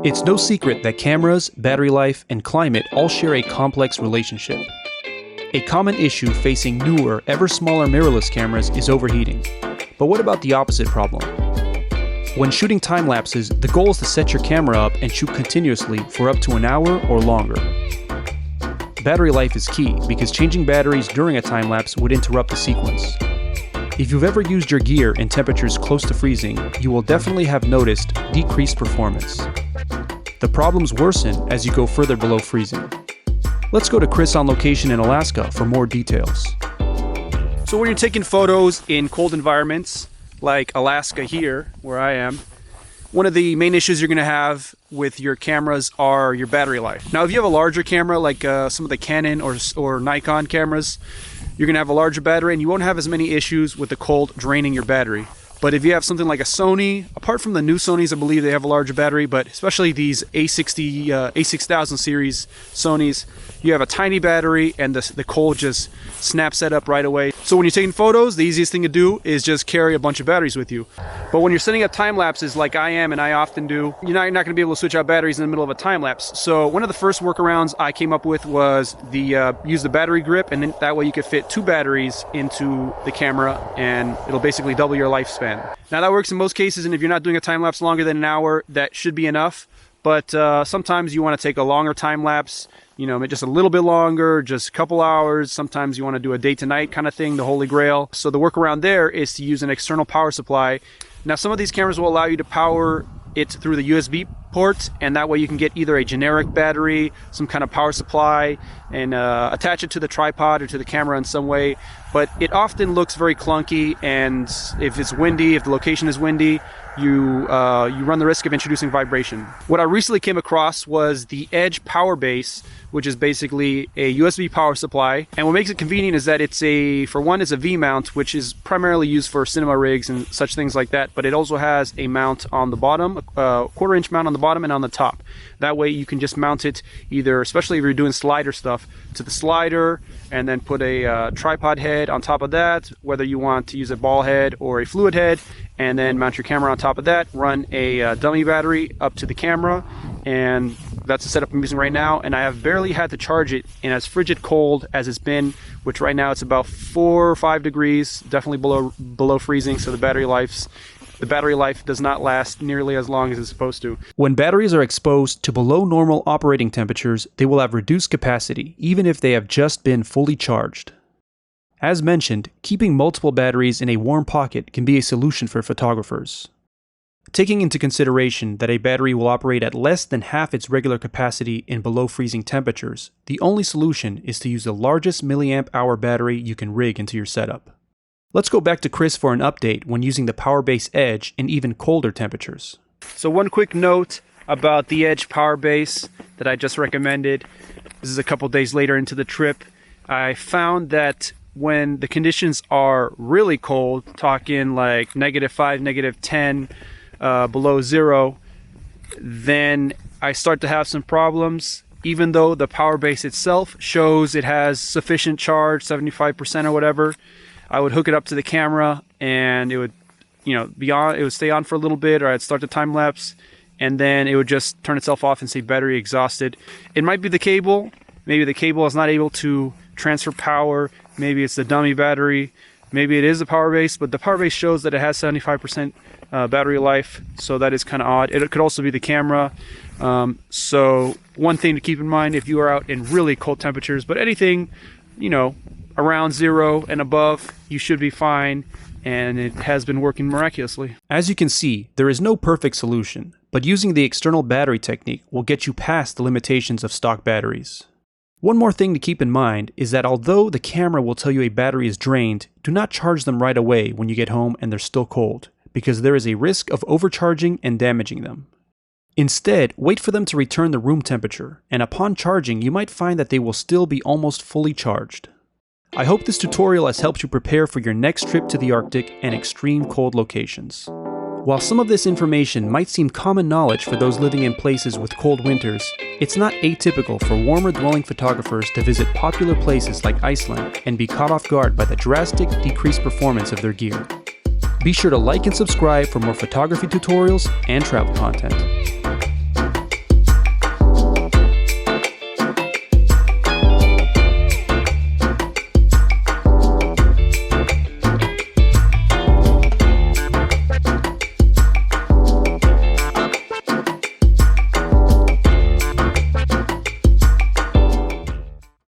It's no secret that cameras, battery life, and climate all share a complex relationship. A common issue facing newer, ever smaller mirrorless cameras is overheating. But what about the opposite problem? When shooting time lapses, the goal is to set your camera up and shoot continuously for up to an hour or longer. Battery life is key because changing batteries during a time lapse would interrupt the sequence. If you've ever used your gear in temperatures close to freezing, you will definitely have noticed decreased performance. The problems worsen as you go further below freezing. Let's go to Chris on location in Alaska for more details. So when you're taking photos in cold environments, like Alaska here, where I am, one of the main issues you're going to have with your cameras are your battery life. Now, if you have a larger camera, like some of the Canon or Nikon cameras, you're going to have a larger battery and you won't have as many issues with the cold draining your battery. But if you have something like a Sony, apart from the new Sonys, I believe they have a larger battery, but especially these A6000 series Sonys, you have a tiny battery and the cold just snaps that up right away. So when you're taking photos, the easiest thing to do is just carry a bunch of batteries with you. But when you're setting up time lapses like I am and I often do, you're not going to be able to switch out batteries in the middle of a time lapse. So one of the first workarounds I came up with was use the battery grip, and then that way you could fit 2 batteries into the camera and it'll basically double your lifespan. Now that works in most cases, and if you're not doing a time lapse longer than an hour, that should be enough. But sometimes you want to take a longer time lapse, just a little bit longer, just a couple hours. Sometimes you want to do a day to night kind of thing, the holy grail. So the workaround there is to use an external power supply. Now some of these cameras will allow you to power it through the USB port, and that way you can get either a generic battery, some kind of power supply, and attach it to the tripod or to the camera in some way. But it often looks very clunky, and if it's windy, if the location is windy, you run the risk of introducing vibration. What I recently came across was the Edge Power Base, which is basically a USB power supply. And what makes it convenient is that it's a V-mount, which is primarily used for cinema rigs and such things like that. But it also has a mount on the bottom, a quarter-inch mount on the bottom and on the top. That way you can just mount it either, especially if you're doing slider stuff, to the slider, and then put a tripod head on top of that, whether you want to use a ball head or a fluid head, and then mount your camera on top of that, run a dummy battery up to the camera, and that's the setup I'm using right now. And I have barely had to charge it in as frigid cold as it's been, which right now it's about 4 or 5 degrees, definitely below freezing, so the battery life does not last nearly as long as it's supposed to. When batteries are exposed to below normal operating temperatures, they will have reduced capacity, even if they have just been fully charged. As mentioned, keeping multiple batteries in a warm pocket can be a solution for photographers. Taking into consideration that a battery will operate at less than half its regular capacity in below freezing temperatures, the only solution is to use the largest milliamp hour battery you can rig into your setup. Let's go back to Chris for an update when using the Power Base Edge in even colder temperatures. So one quick note about the Edge Power Base that I just recommended. This is a couple days later into the trip. I found that when the conditions are really cold, talking like -5, -10, below zero, then I start to have some problems. Even though the Power Base itself shows it has sufficient charge, 75% or whatever, I would hook it up to the camera and it would, it would stay on for a little bit, or I'd start the time lapse and then it would just turn itself off and say battery exhausted. It might be the cable. Maybe the cable is not able to transfer power. Maybe it's the dummy battery. Maybe it is the Power Base, but the Power Base shows that it has 75% battery life, so that is kind of odd. It could also be the camera. So one thing to keep in mind if you are out in really cold temperatures, but anything, around 0 and above, you should be fine, and it has been working miraculously. As you can see, there is no perfect solution, but using the external battery technique will get you past the limitations of stock batteries. One more thing to keep in mind is that although the camera will tell you a battery is drained, do not charge them right away when you get home and they're still cold, because there is a risk of overcharging and damaging them. Instead, wait for them to return the room temperature, and upon charging you might find that they will still be almost fully charged. I hope this tutorial has helped you prepare for your next trip to the Arctic and extreme cold locations. While some of this information might seem common knowledge for those living in places with cold winters, it's not atypical for warmer dwelling photographers to visit popular places like Iceland and be caught off guard by the drastic decreased performance of their gear. Be sure to like and subscribe for more photography tutorials and travel content.